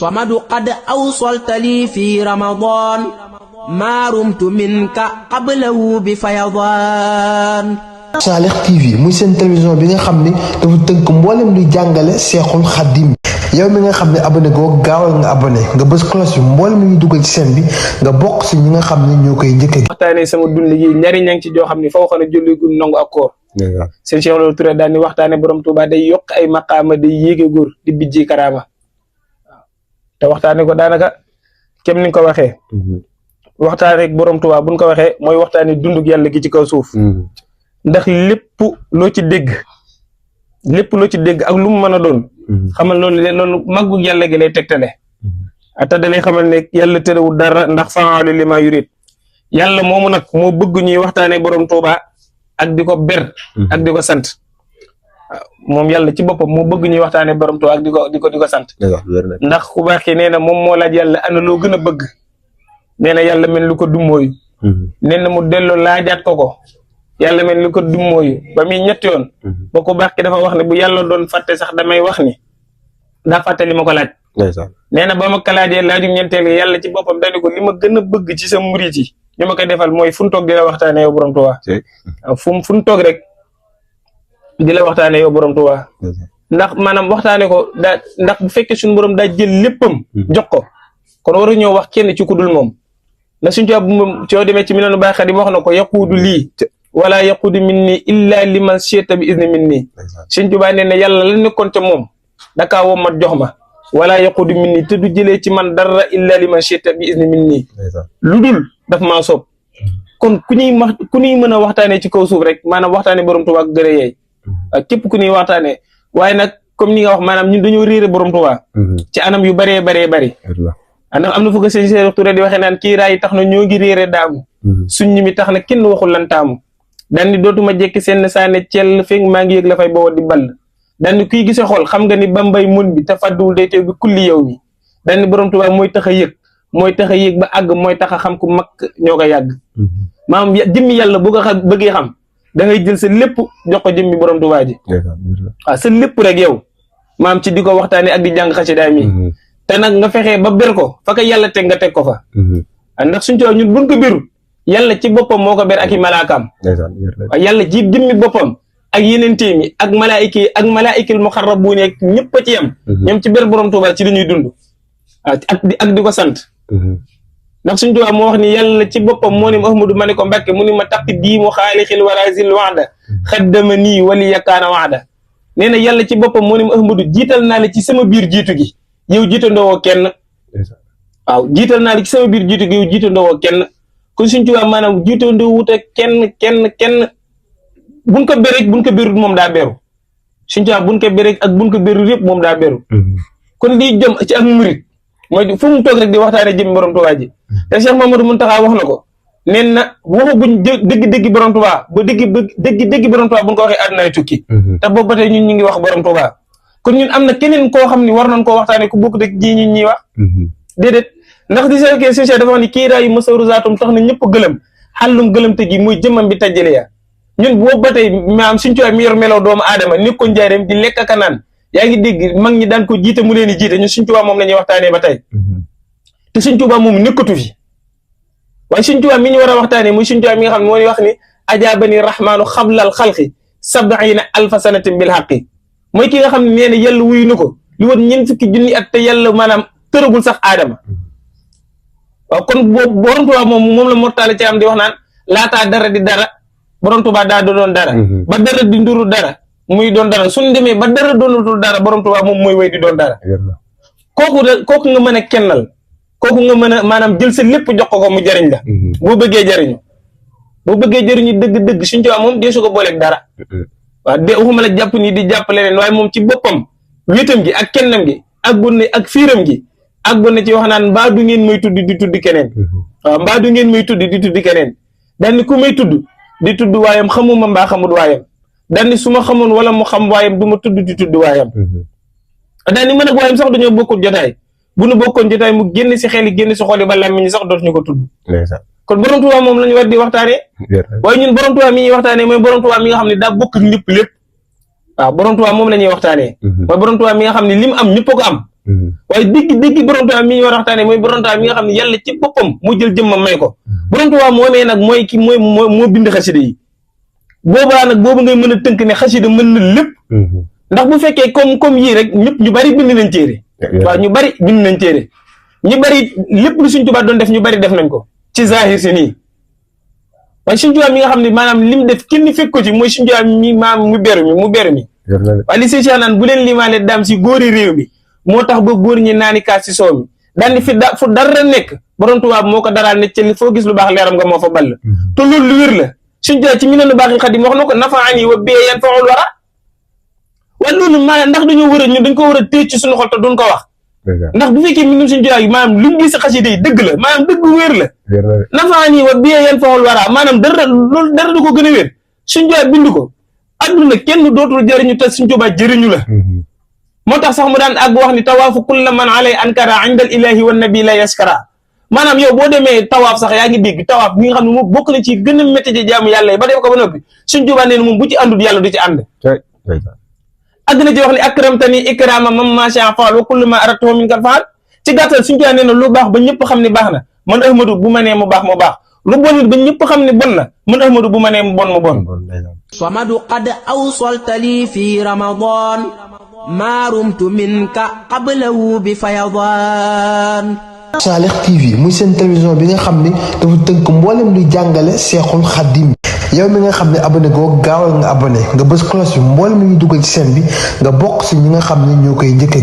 صمد قد أوصلت لي في رمضان ما رمت منك قبله بفيضان. Salih TV muy seen télévision bi nga xam ni dafa tënk mboolem luy jàngale Seexul Xaddim yow mi nga xam ne abonné goo gaawal nga abonné nga bës cloche bi mboolem lu ñu dugal ci seen bi nga bokk si ñi nga xam ne ñoo koy njëkk a waxtaanee sama dund yi njariñ ñang ci joo xam ne fa waxoon a julli gu nangu ak koor seen Cheikh Lo Touré daal ni waxtaane borom Touba day yokk ay maqaama day yéege góor di bijji karaama te waxtaane ko daanaka kem ni nga ko waxee waxtaane borom Touba buñ ko waxee mooy waxtaane dundug yàlla gi ci kaw suuf ndax lépp loo ci dégg ak lu mu mën a doon xamal loolu màggug yàlla gi lay tegtale ata dalay xamal ne yàlla tërëwul dara ndax fa'aalu limaa yurid yàlla moomu nag moo bëgg ñuy waxtaane borom Touba ak di ko ber ak di ko sant moom yàlla ci boppam moo bëgg ñuy waxtaane borom Touba ak di ko sant ndax ku baax ki nee na moom moo laaj yàlla ana loo gën a bëgg nee na yàlla mel lu ko dummóoyu nee na mu delloo laajaat ko yàlla mel lu ko dummóoyu ba muy ñetti yoon ba ku baax ki dafa wax ne bu yàlla doon fàtte sax damay wax ni daa fàtte li ma ko laaj nee na ba ma ko laajee laajum ñeenteel gi yàlla ci boppam dañu ko li ma gën a bëgg ci sa murit yi ñu ma koy defal mooy fu mu toog di la waxtaane yow borom Touba fu mu toog rek di la waxtaane yow borom Touba ndax maanaam waxtaane ko daa ndax bu fekkee suñu borom daa jël léppam jox ko kon waru ñoo wax kenn ci ku dul moom na suñu coo demee ci Minanul Baaqil Xadiim wax na ko yaquudu lii wala yaquudu minni illa liman shi'ta bi izni minni Sëñ Tuubaa nee na yàlla la nekkoon ca moom dakaa woo mat jox ma wala yaquudu minni te du jëlee ci man dara illa liman shi'ta bi izni minni lu dul daf maa soob kon ku ñuy mën a waxtaanee ci kaw suuf rek maanaam waxtaanee borom Touba gën a yeey képp ku ñuy waxtaanee waaye nag comme ni nga wax maanaam ñun dañoo réere borom Touba ci anam yu bëree bëri ndax am na fu ko sëñ Cheikh Touré di waxee naan kii raay tax na ñoo ngi réere daamu suñ ñi mi tax na kenn waxul lan taamu daan ni dootuma jekki seen saane cell fekk maa ngi yëg la fay bawoo di ball daan ni kuy gise xool xam nga ni bambay mun bi te fadduwul day teew bi kulli yow mi daan ni borom Touba mooy tax a yëg ba àgg mooy tax a xam ku mag ñoo ko yàgg maanaam jëmmi yàlla bu ko bëggee xam da ngay jël sa lépp jox ko jëmmi borom Touba ji waaw sa lépp rek yow maam ci di ko waxtaane ak di jàng xasida mi te nag nga fexee ba ber ko fa ko yàlla teg nga teg ko fa ndax suñ coow ñun buñ ko biru yàlla ci boppam moo ko ber ak i malaakaam yàlla ci jëmmi boppam ak yeneen téemi ak malaayika yi ak malaayikal muxarrabuun ak ñëpp a ci yam ñoom ci ber borom Touba ci dañuy dund ak di ko sant ndax suñ Touba moo wax ni yàlla ci boppam moo ni Ahmadu ma ne ko Mbàkke mu ni ma taqi diimu xaalixil warazil waxda xaddama nii wali yakaana waxda nee na yàlla ci boppam moo ni Ahmadu jiital naa la ci sama biir jiitu gi yow jiitandoo kenn waaw jiital naa la ci sama biir jiitu gi yow jiitandoo kenn kon suñ Touba maanaam jiitandoo wuute kenn buñ ko béreeg buñ ko bérut moom daa beru suñ Touba buñ ko béreeg ak buñ ko bérut yëpp moom daa beru kon lii jëm ci ak murit mooy fu mu toog rek di waxtaane jëm borom Touba ji te Cheikh Mamadou Mountakha wax na ko neen na waxaguñ dëgg borom Touba ba dëgg borom Touba buñ ko waxee àddinaay tukki te boobu ba tey ñun ñu ngi wax borom Touba kon ñun am na keneen koo xam ne war nañ koo waxtaane ku bokk dëgg ji ñun ñuy wax déedéet ndax di seekee suñu dafa wax ni kii raayu masaru zaatum tax na ñëpp gëlëm xàllum gëlëm te gi muy jëmmam bi tajjale ya ñun boobu ba tey maam suñ cooy mi yor meloo doomu aadama ni ko njaareem di lekk ak naan yaa ngi dégg mag ñi daan ko jiite mu leen di jiite ñun suñ Tuubaa moom la ñuy waxtaanee ba tey te suñ Tuubaa moom nekkatu fi waaye suñ Tuubaa mi ñu war a waxtaanee muy suñ Tuubaa mi nga xam ne moo ñu wax ni ajaabani rahmaanu xablal xalqi sab'iina alfa sanatin bil haqqi mooy ki nga xam ne nee na yàlla wuyu na ko lu wat ñeent fukki junni at te yàlla maanaam tëragul sax aadama waaw kon boobu borom Touba moom la mortale ci am di wax naan laataa dara di dara borom Touba daa doon dara ba dara di nduru dara muy doon dara suñ demee ba dara doonatul dara borom Touba moom mooy wéy di doon dara kooku nga mën a kennal kooku nga mën a maanaam jël sa lépp jox ko mu jariñ la boo bëggee jariñu dëgg suñ Touba moom dee su ko booleeg dara waaw de waxuma la jàpp nii di jàpp leneen waaye moom ci boppam wéetam gi ak kennam gi ak bonne ak fiiram gi ak bonne ci wax naan mbaa du ngeen may tudd di tudd keneen waaw mbaa du ngeen may tudd di tudd keneen daal ni ku may tudd di tudd waayam xamuma mbaa xamut waayam daal ni su ma xamoon wala mu xam waayam du ma tudd di tudd waayam daal ni mën ak waayam sax dañoo bokkul jotaay bu nu bokkoon jotaay mu génn si xel yi génn si xol yi ba làmmiñ sax dootuñu ko tudd kon borom Touba moom lañu war di waxtaanee waaye ñun borom Touba mi ñuy waxtaanee mooy borom Touba mi nga xam ne daa bokk lépp waaw borom Touba moom la ñuy waxtaanee mooy borom Touba mi nga xam ne li mu am ñëpp ko am waaye dégg borom Tuubaa mi ñu war a waxtaane mooy borom Tuubaa mi nga xam ne yàlla ci boppam moo jël jëmmam may ko borom Tuubaa moomee nag mooy ki moo bind xasida yi boobaa nag boobu ngay mën a tënk ne xasida mën na lépp ndax bu fekkee comme yii rek ñu bari bind nañ téere waaw ñu bari bind nañ téere ñu bari lépp lu Sëñ Tuubaa doon def ñu bari def nañ ko ci zahir si nii waaye Sëñ Tuubaa mi nga xam ne maanaam lim def kenn fekk ko ci mooy Sëñ Tuubaa mi mu beru mi waaye li Cheikh naan bu leen limaale daam si góori réew mi moo tax ba góor ñi naani kaas si soow mi daal ni fu dara nekk borom Tuubaa moo ko daraal ne ci foo gis lu baax leeram nga moo fa ball te loolu lu wér la Sëñ Tuubaa ci mi ne lu baax Xadim wax na ko nafaani wa bee yan faxul wara waaye loolu maanaam ndax dañoo war a ñun dañ ko war a téye ci suñu xol te duñ ko wax ndax bu fekkee mbindum Sëñ Tuubaa yi maanaam lu mu gis xasida yi dëgg la maanaam dëgg bu wér la nafaani wa bee yan faxul wara maanaam dara du ko gën a wér Sëñ Tuubaa bind ko adduna kenn dootul jëriñu te Sëñ Tuubaa jëriñu la moo tax sax mu daan àgg wax ni tawaafu kulla man alay ankara indal ilahi wa nabi la yaskara maanaam yow boo demee tawaaf sax yaa ngi dégg tawaaf bi nga xam ne moom bokk na ci gën a métti ci jaamu yàlla yi ba def ko ba noppi Sëñ Tuubaa nee na moom bu ci àndut yàlla du ci ànd àgg na ci wax ni akramtani ikrama mam macha faal wa kullu ma aratuhu min kal faal ci gàttal Sëñ Tuubaa nee na lu baax ba ñëpp xam ne baax na man Ahmadu bu ma nee mu baax mu baax lu bon it ba ñëpp xam ne bon na man Ahmadu bu ma nee mu bon mu bon samadu qad awsaltali fi ramadan ma rumtu minka qablahu bi fayadan Salih TV muy seen télévision bi nga xam ni dafa tënk mboolem luy jàngale Seexul Xadim yow mi nga xam ne abonné goo gaawal nga abonné nga bës cloche bi mboolem lu ñu dugal ci seen bi nga bokk si ñi nga xam ne ñoo koy njëkk a